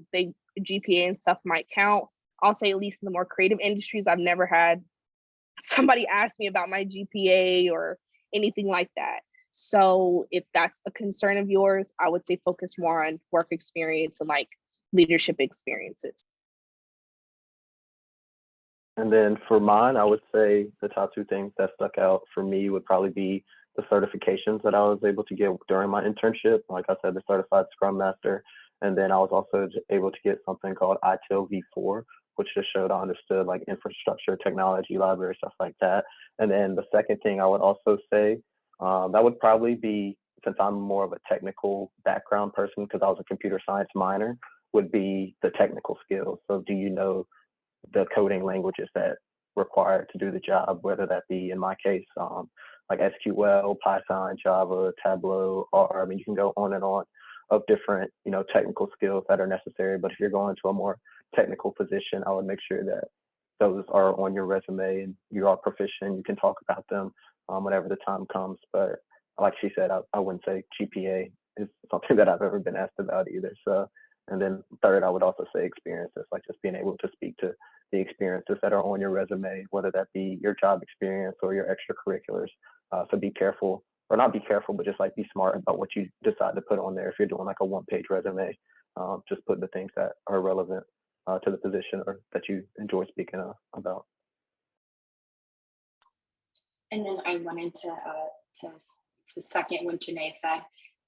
GPA and stuff might count. I'll say at least in the more creative industries, I've never had somebody ask me about my GPA or anything like that. So if that's a concern of yours, I would say focus more on work experience and like leadership experiences. And then for mine, I would say the top 2 things that stuck out for me would probably be the certifications that I was able to get during my internship. Like I said, the Certified Scrum Master. And then I was also able to get something called ITIL V4, which just showed I understood like infrastructure, technology, library, stuff like that. And then the second thing I would also say, that would probably be, since I'm more of a technical background person because I was a computer science minor, would be the technical skills. So do you know the coding languages that required to do the job, whether that be, in my case, like SQL, Python, Java, Tableau, R. I mean, you can go on and on of different, technical skills that are necessary. But if you're going to a more technical position, I would make sure that those are on your resume and you are proficient. You can talk about them whenever the time comes. But like she said, I wouldn't say GPA is something that I've ever been asked about either. So, and then third, I would also say experiences, like just being able to speak to the experiences that are on your resume, whether that be your job experience or your extracurriculars. So be careful, or not be careful, but just like be smart about what you decide to put on there. If you're doing like a 1-page resume, just put the things that are relevant to the position or that you enjoy speaking about. And then I wanted to second what Janae said.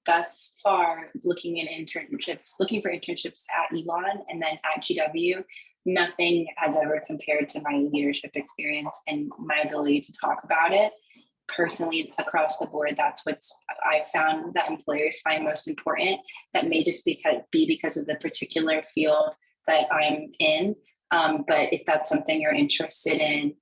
Thus far, looking for internships at Elon and then at GW, nothing has ever compared to my leadership experience and my ability to talk about it. Personally, across the board, that's what I found that employers find most important. That may just be because of the particular field that I'm in. But if that's something you're interested in,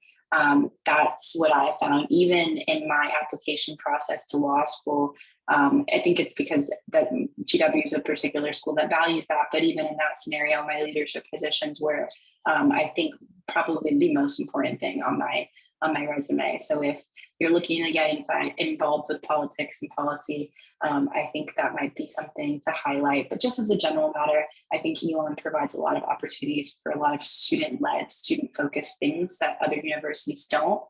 that's what I found. Even in my application process to law school, I think it's because that GW is a particular school that values that. But even in that scenario, my leadership positions were, I think, probably the most important thing on my on my resume. So if you're looking to get involved with politics and policy, I think that might be something to highlight. But just as a general matter, I think Elon provides a lot of opportunities for a lot of student-led, student-focused things that other universities don't.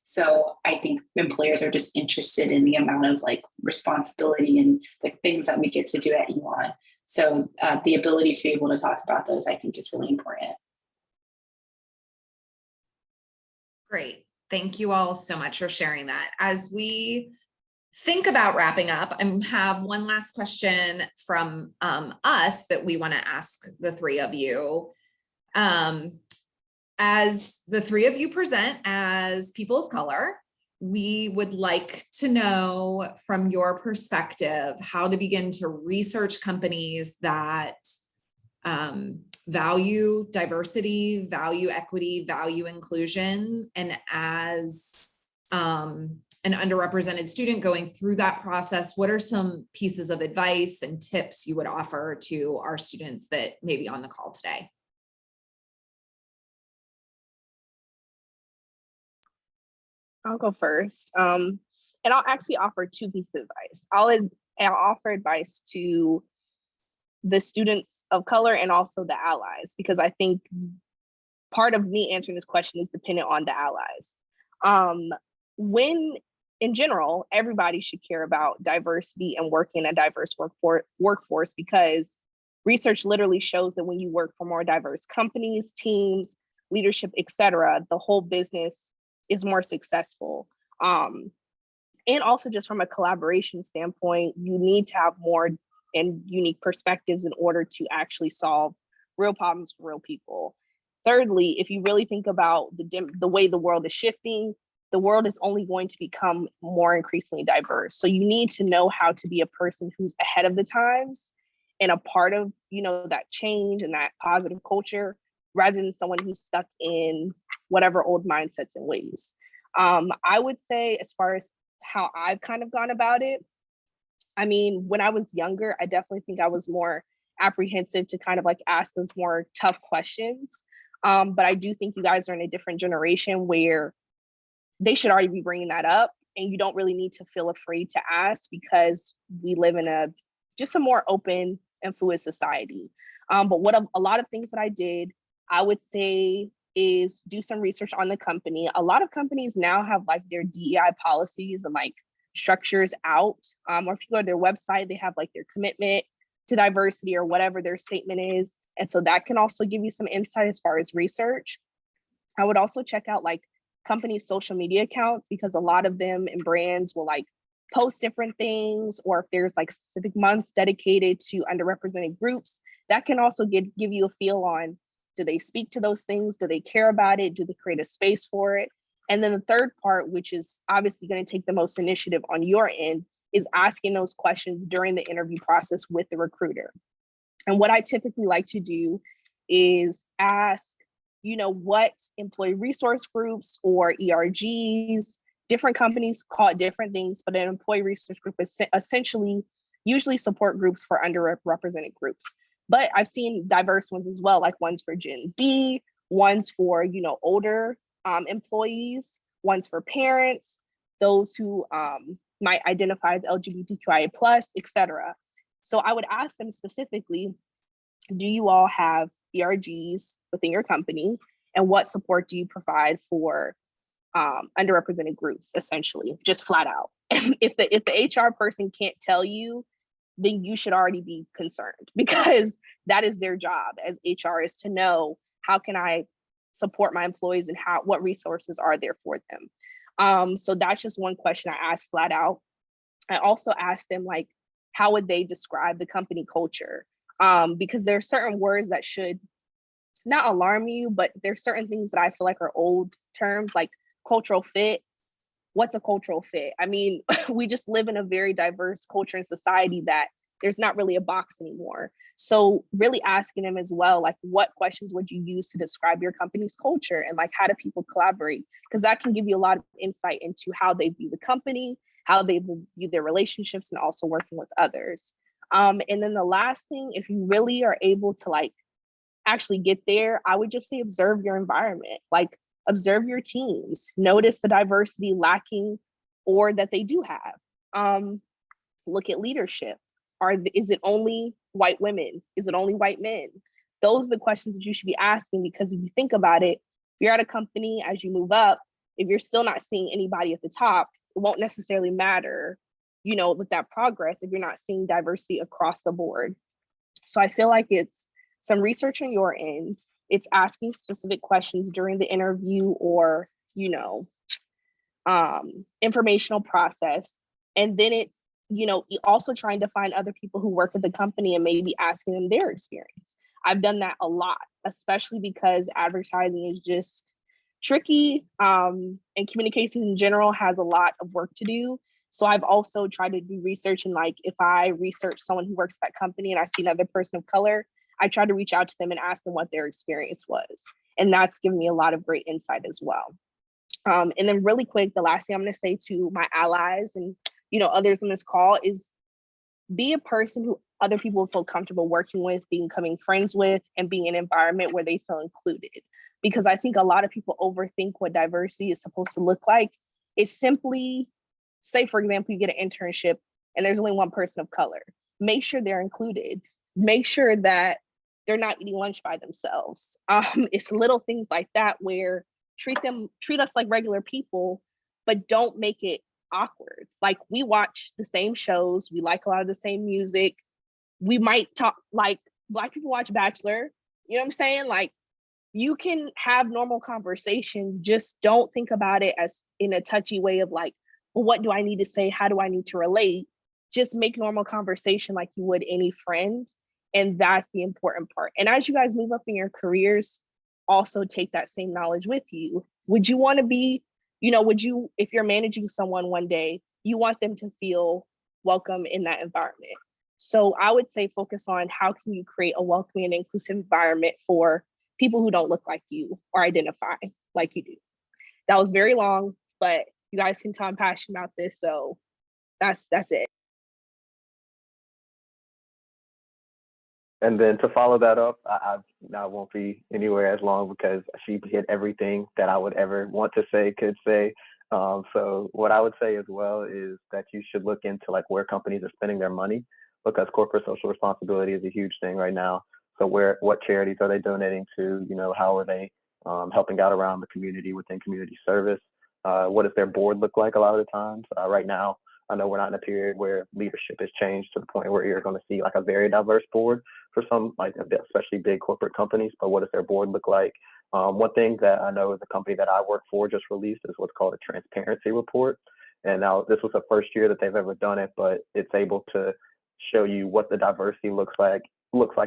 So I think employers are just interested in the amount of like responsibility and the things that we get to do at Elon. So the ability to be able to talk about those, I think, is really important. Great. Thank you all so much for sharing that. As we think about wrapping up, I have one last question from us that we want to ask the three of you. As the three of you present as people of color, we would like to know from your perspective how to begin to research companies that value diversity, value equity, value inclusion. And as an underrepresented student going through that process, what are some pieces of advice and tips you would offer to our students that may be on the call today? I'll go first. And I'll actually offer two pieces of advice. I'll offer advice to the students of color and also the allies, because I think part of me answering this question is dependent on the allies. When in general, everybody should care about diversity and working in a diverse workforce, because research literally shows that when you work for more diverse companies, teams, leadership, etc., the whole business is more successful. And also just from a collaboration standpoint, you need to have more and unique perspectives in order to actually solve real problems for real people. Thirdly, if you really think about the way the world is shifting, the world is only going to become more increasingly diverse. So you need to know how to be a person who's ahead of the times and a part of, that change and that positive culture, rather than someone who's stuck in whatever old mindsets and ways. I would say, as far as how I've kind of gone about it, I mean, when I was younger, I definitely think I was more apprehensive to kind of like ask those more tough questions. But I do think you guys are in a different generation where they should already be bringing that up, and you don't really need to feel afraid to ask, because we live in just a more open and fluid society. But what a lot of things that I did, I would say, is do some research on the company. A lot of companies now have like their DEI policies and like structures out, or if you go to their website, they have like their commitment to diversity or whatever their statement is. And so that can also give you some insight as far as research. I would also check out like companies' social media accounts, because a lot of them and brands will like post different things, or if there's like specific months dedicated to underrepresented groups, that can also give you a feel on, do they speak to those things? Do they care about it? Do they create a space for it? And then the third part, which is obviously going to take the most initiative on your end, is asking those questions during the interview process with the recruiter. And what I typically like to do is ask, what employee resource groups or ERGs, different companies call it different things, but an employee resource group is essentially usually support groups for underrepresented groups. But I've seen diverse ones as well, like ones for Gen Z, ones for, older employees, ones for parents, those who might identify as LGBTQIA+, etc. So I would ask them specifically, do you all have ERGs within your company? And what support do you provide for underrepresented groups, essentially, just flat out? If the HR person can't tell you, then you should already be concerned, because that is their job as HR, is to know, how can I support my employees and what resources are there for them? So that's just one question I asked flat out. I also asked them, like, how would they describe the company culture? Because there are certain words that should not alarm you, but there's certain things that I feel like are old terms, like cultural fit. What's a cultural fit? I mean, we just live in a very diverse culture and society that there's not really a box anymore. So really asking them as well, like, what questions would you use to describe your company's culture, and like, how do people collaborate? Because that can give you a lot of insight into how they view the company, how they view their relationships, and also working with others. And then the last thing, if you really are able to like actually get there, I would just say observe your environment. Like, observe your teams, notice the diversity lacking or that they do have. Look at leadership. Is it only white women? Is it only white men? Those are the questions that you should be asking, because if you think about it, if you're at a company, as you move up, if you're still not seeing anybody at the top, it won't necessarily matter, with that progress if you're not seeing diversity across the board. So I feel like it's some research on your end. It's asking specific questions during the interview or, informational process. And then it's, also trying to find other people who work at the company and maybe asking them their experience. I've done that a lot, especially because advertising is just tricky, and communications in general has a lot of work to do. So I've also tried to do research, and like if I research someone who works at that company and I see another person of color, I try to reach out to them and ask them what their experience was. And that's given me a lot of great insight as well. And then really quick, the last thing I'm going to say to my allies and others on this call is be a person who other people feel comfortable working with, becoming friends with, and being in an environment where they feel included. Because I think a lot of people overthink what diversity is supposed to look like. It's simply, say, for example, you get an internship and there's only one person of color. Make sure they're included. Make sure that they're not eating lunch by themselves. It's little things like that where treat us like regular people, but don't make it awkward. Like, we watch the same shows, we like a lot of the same music. We might talk like Black people watch Bachelor, you know what I'm saying? Like, you can have normal conversations, just don't think about it as in a touchy way of like, well, what do I need to say? How do I need to relate? Just make normal conversation like you would any friend. And that's the important part. And as you guys move up in your careers, also take that same knowledge with you. Would you want to be, if you're managing someone one day, you want them to feel welcome in that environment. So I would say focus on how can you create a welcoming and inclusive environment for people who don't look like you or identify like you do. That was very long, but you guys can tell I'm passionate about this. So that's it. And then to follow that up, I won't be anywhere as long because she hit everything that I would ever want to say, could say. So what I would say as well is that you should look into like where companies are spending their money, because corporate social responsibility is a huge thing right now. So what charities are they donating to? How are they helping out around the community within community service? What does their board look like a lot of the times? Right now, I know we're not in a period where leadership has changed to the point where you're going to see like a very diverse board for some, like especially big corporate companies, but what does their board look like? One thing that I know the company that I work for just released is what's called a transparency report. And now this was the first year that they've ever done it, but it's able to show you what the diversity looks like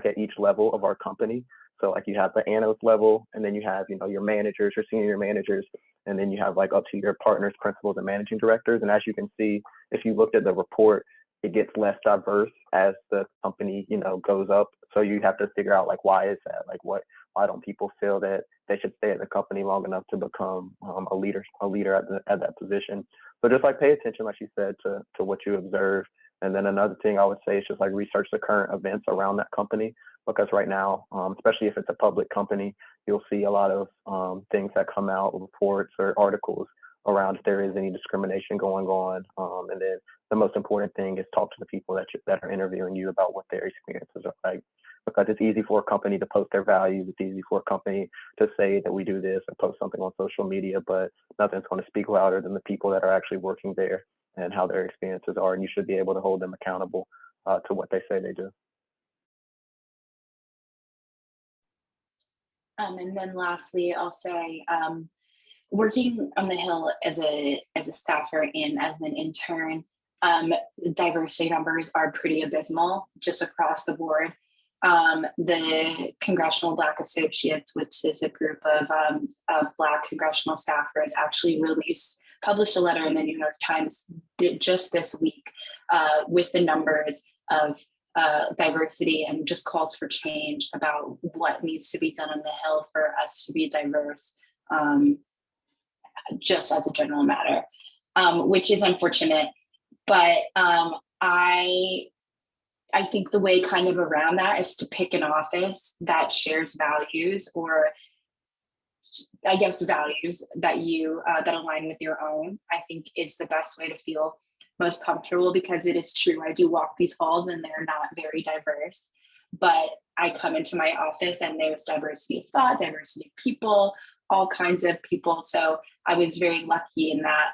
at each level of our company. So like you have the analyst level, and then you have, your managers, your senior managers, and then you have like up to your partners, principals, and managing directors. And as you can see, if you looked at the report, it gets less diverse as the company, goes up. So you have to figure out like, why is that? Like why don't people feel that they should stay at the company long enough to become a leader at that position? So just like pay attention, like you said, to what you observe. And then another thing I would say is just like research the current events around that company, because right now, especially if it's a public company, you'll see a lot of things that come out, reports or articles around if there is any discrimination going on. And then the most important thing is talk to the people that are interviewing you about what their experiences are like, because it's easy for a company to post their values. It's easy for a company to say that we do this and post something on social media, but nothing's going to speak louder than the people that are actually working there and how their experiences are. And you should be able to hold them accountable to what they say they do. And then lastly, I'll say, working on the Hill as a staffer and as an intern, diversity numbers are pretty abysmal just across the board. The Congressional Black Associates, which is a group of Black congressional staffers, actually published a letter in the New York Times just this week with the numbers of diversity and just calls for change about what needs to be done on the Hill for us to be diverse, just as a general matter, which is unfortunate. But I think the way kind of around that is to pick an office that shares values or I guess, values that you that align with your own, I think is the best way to feel most comfortable, because it is true. I do walk these halls and they're not very diverse, but I come into my office and there's diversity of thought, diversity of people, all kinds of people. So I was very lucky in that,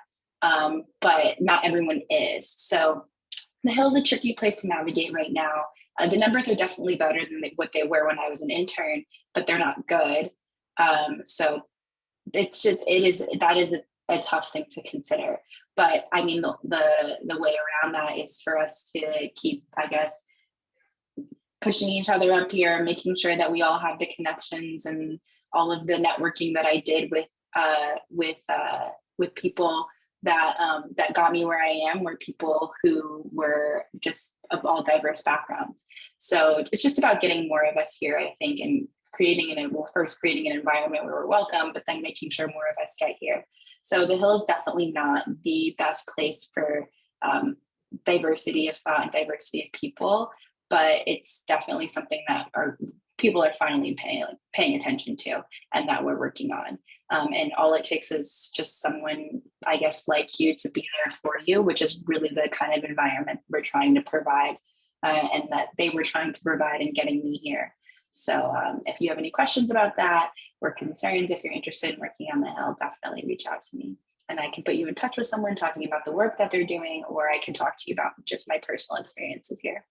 but not everyone is. So the Hill is a tricky place to navigate right now. The numbers are definitely better than what they were when I was an intern, but they're not good. So that is a tough thing to consider. But I mean, the way around that is for us to keep, I guess, pushing each other up here, making sure that we all have the connections, and all of the networking that I did with people that that got me where I am were people who were just of all diverse backgrounds. So it's just about getting more of us here, I think, and creating an environment where we're welcome, but then making sure more of us get here. So the Hill is definitely not the best place for diversity of thought and diversity of people, but it's definitely something that people are finally paying attention to, and that we're working on. And all it takes is just someone, I guess, like you to be there for you, which is really the kind of environment we're trying to provide, and that they were trying to provide in getting me here. So if you have any questions about that or concerns, if you're interested in working on the Hill, definitely reach out to me. And I can put you in touch with someone talking about the work that they're doing, or I can talk to you about just my personal experiences here.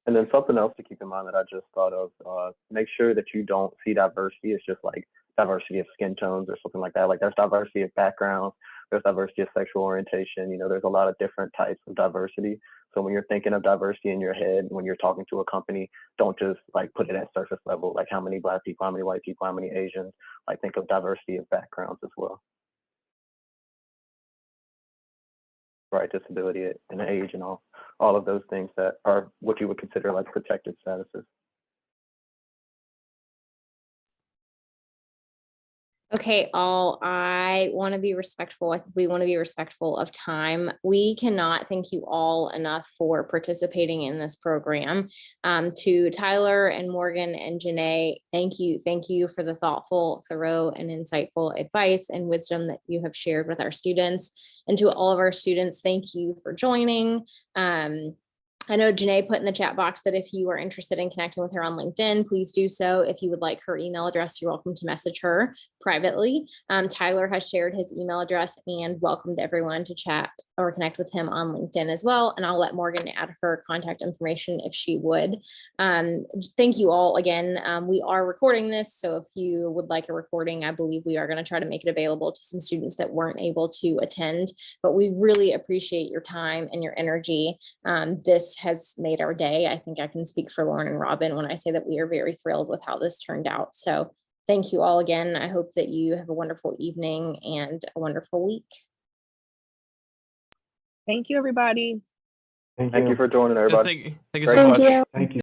And then something else to keep in mind that I just thought of, make sure that you don't see diversity as just like diversity of skin tones or something like that. Like there's diversity of backgrounds, there's diversity of sexual orientation, you know, there's a lot of different types of diversity. So when you're thinking of diversity in your head, when you're talking to a company, don't just like put it at surface level, like how many Black people, how many white people, how many Asians, like think of diversity of backgrounds as well. Right, disability and age and all of those things that are what you would consider like protected statuses. Okay, all, I want to be respectful. We want to be respectful of time. We cannot thank you all enough for participating in this program. To Tyler and Morgan and Janae, thank you. Thank you for the thoughtful, thorough, and insightful advice and wisdom that you have shared with our students. And to all of our students, thank you for joining. I know Janae put in the chat box that if you are interested in connecting with her on LinkedIn, please do so. If you would like her email address, you're welcome to message her privately. Tyler has shared his email address and welcomed everyone to chat or connect with him on LinkedIn as well. And I'll let Morgan add her contact information if she would. Thank you all again. We are recording this, so if you would like a recording, I believe we are going to try to make it available to some students that weren't able to attend, but we really appreciate your time and your energy. This has made our day. I think I can speak for Lauren and Robin when I say that we are very thrilled with how this turned out. So thank you all again. I hope that you have a wonderful evening and a wonderful week. Thank you, everybody. Thank you for joining, everybody. Thank you so much. Thank you.